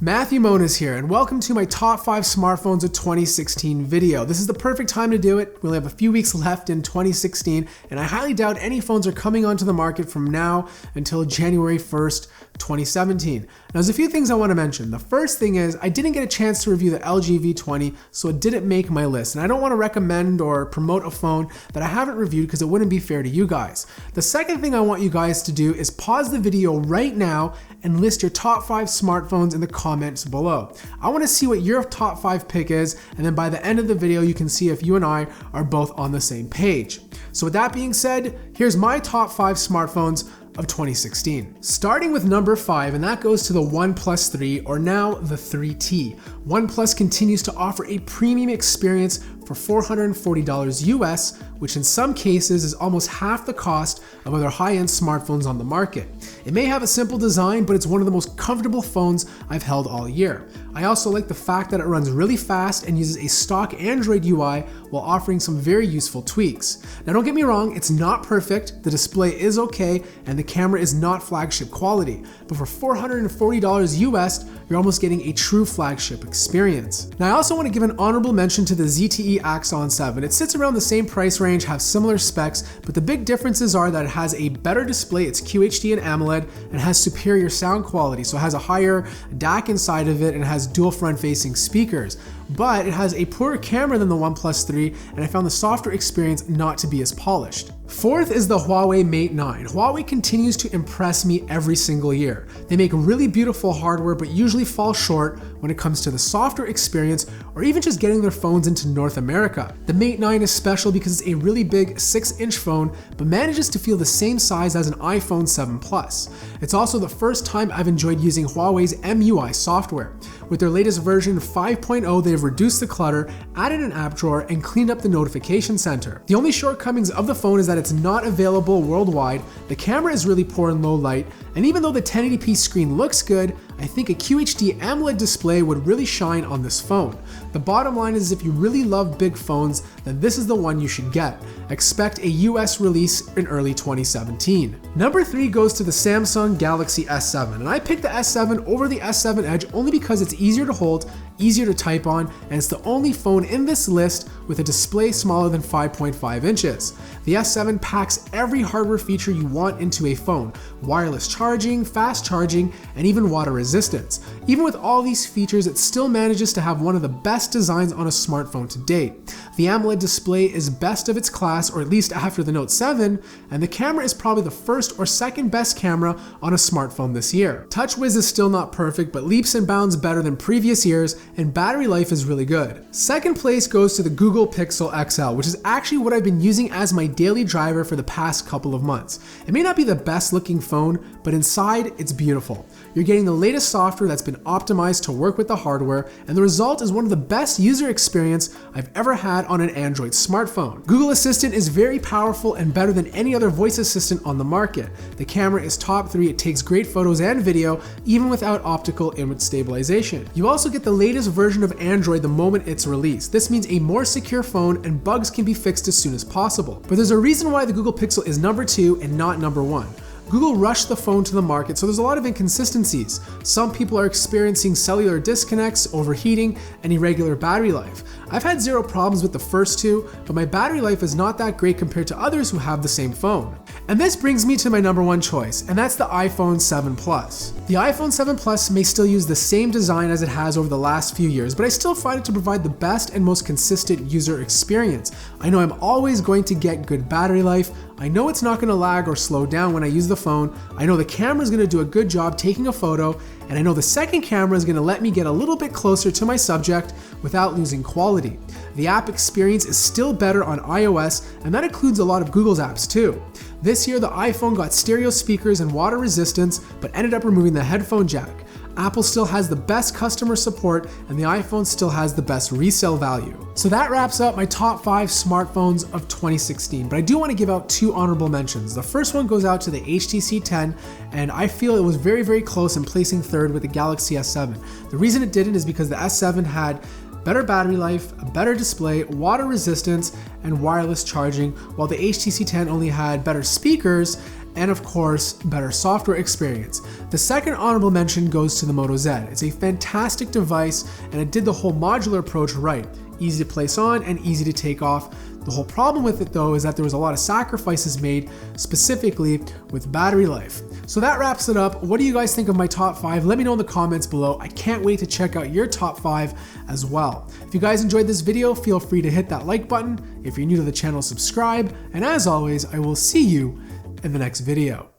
Matthew Moniz here, and welcome to my top 5 smartphones of 2016 video. This is the perfect time to do it. We only have a few weeks left in 2016, and I highly doubt any phones are coming onto the market from now until January 1st, 2017. Now, there's a few things I want to mention. The first thing is I didn't get a chance to review the LG V20, so it didn't make my list, and I don't want to recommend or promote a phone that I haven't reviewed because it wouldn't be fair to you guys. The second thing I want you guys to do is pause the video right now and list your top 5 smartphones in the comments below. I want to see what your top 5 pick is, and then by the end of the video you can see if you and I are both on the same page. So with that being said, here's my top 5 smartphones of 2016. Starting with number 5, and that goes to the OnePlus 3, or now the 3T. OnePlus continues to offer a premium experience for $440 US, which in some cases is almost half the cost of other high-end smartphones on the market. It may have a simple design, but it's one of the most comfortable phones I've held all year. I also like the fact that it runs really fast and uses a stock Android UI while offering some very useful tweaks. Now don't get me wrong, it's not perfect, the display is okay, and the camera is not flagship quality, but for $440 US, you're almost getting a true flagship experience. Now I also want to give an honorable mention to the ZTE Axon 7. It sits around the same price range, have similar specs, but the big differences are that it has a better display, it's QHD and AMOLED, and has superior sound quality. So it has a higher DAC inside of it and has dual front-facing speakers. But it has a poorer camera than the OnePlus 3, and I found the software experience not to be as polished. Fourth is the Huawei Mate 9. Huawei continues to impress me every single year. They make really beautiful hardware, but usually fall short when it comes to the software experience or even just getting their phones into North America. The Mate 9 is special because it's a really big 6-inch phone, but manages to feel the same size as an iPhone 7 Plus. It's also the first time I've enjoyed using Huawei's MUI software. With their latest version 5.0, they've reduced the clutter, added an app drawer, and cleaned up the notification center. The only shortcomings of the phone is that it's not available worldwide, the camera is really poor in low light, and even though the 1080p screen looks good, I think a QHD AMOLED display would really shine on this phone. The bottom line is if you really love big phones, then this is the one you should get. Expect a US release in early 2017. Number 3 goes to the Samsung Galaxy S7, and I picked the S7 over the S7 Edge only because it's easier to hold, easier to type on, and it's the only phone in this list with a display smaller than 5.5 inches. The S7 packs every hardware feature you want into a phone: wireless charging, fast charging, and even water resistance. Even with all these features, it still manages to have one of the best designs on a smartphone to date. The AMOLED display is best of its class, or at least after the Note 7, and the camera is probably the first or second best camera on a smartphone this year. TouchWiz is still not perfect, but leaps and bounds better than previous years, and battery life is really good. Second place goes to the Google Pixel XL, which is actually what I've been using as my daily driver for the past couple of months. It may not be the best looking phone, but inside it's beautiful. You're getting the latest software that's been optimized to work with the hardware, and the result is one of the best user experience I've ever had on an Android smartphone. Google Assistant is very powerful and better than any other voice assistant on the market. The camera is top 3, it takes great photos and video, even without optical image stabilization. You also get the latest version of Android the moment it's released. This means a more secure phone, and bugs can be fixed as soon as possible. But there's a reason why the Google Pixel is number 2 and not number 1. Google rushed the phone to the market, so there's a lot of inconsistencies. Some people are experiencing cellular disconnects, overheating, and irregular battery life. I've had zero problems with the first two, but my battery life is not that great compared to others who have the same phone. And this brings me to my number 1 choice, and that's the iPhone 7 Plus. The iPhone 7 Plus may still use the same design as it has over the last few years, but I still find it to provide the best and most consistent user experience. I know I'm always going to get good battery life. I know it's not going to lag or slow down when I use the phone. I know the camera is going to do a good job taking a photo, and I know the second camera is going to let me get a little bit closer to my subject without losing quality. The app experience is still better on iOS, and that includes a lot of Google's apps too. This year, the iPhone got stereo speakers and water resistance, but ended up removing the headphone jack. Apple still has the best customer support, and the iPhone still has the best resale value. So that wraps up my top 5 smartphones of 2016, but I do want to give out 2 honorable mentions. The first one goes out to the HTC 10, and I feel it was very, very close in placing third with the Galaxy S7. The reason it didn't is because the S7 had better battery life, a better display, water resistance, and wireless charging, while the HTC 10 only had better speakers and of course, better software experience. The second honorable mention goes to the Moto Z. It's a fantastic device, and it did the whole modular approach right. Easy to place on and easy to take off. The whole problem with it though is that there was a lot of sacrifices made, specifically with battery life. So that wraps it up. What do you guys think of my top 5? Let me know in the comments below. I can't wait to check out your top 5 as well. If you guys enjoyed this video, feel free to hit that like button. If you're new to the channel, subscribe. And as always, I will see you in the next video.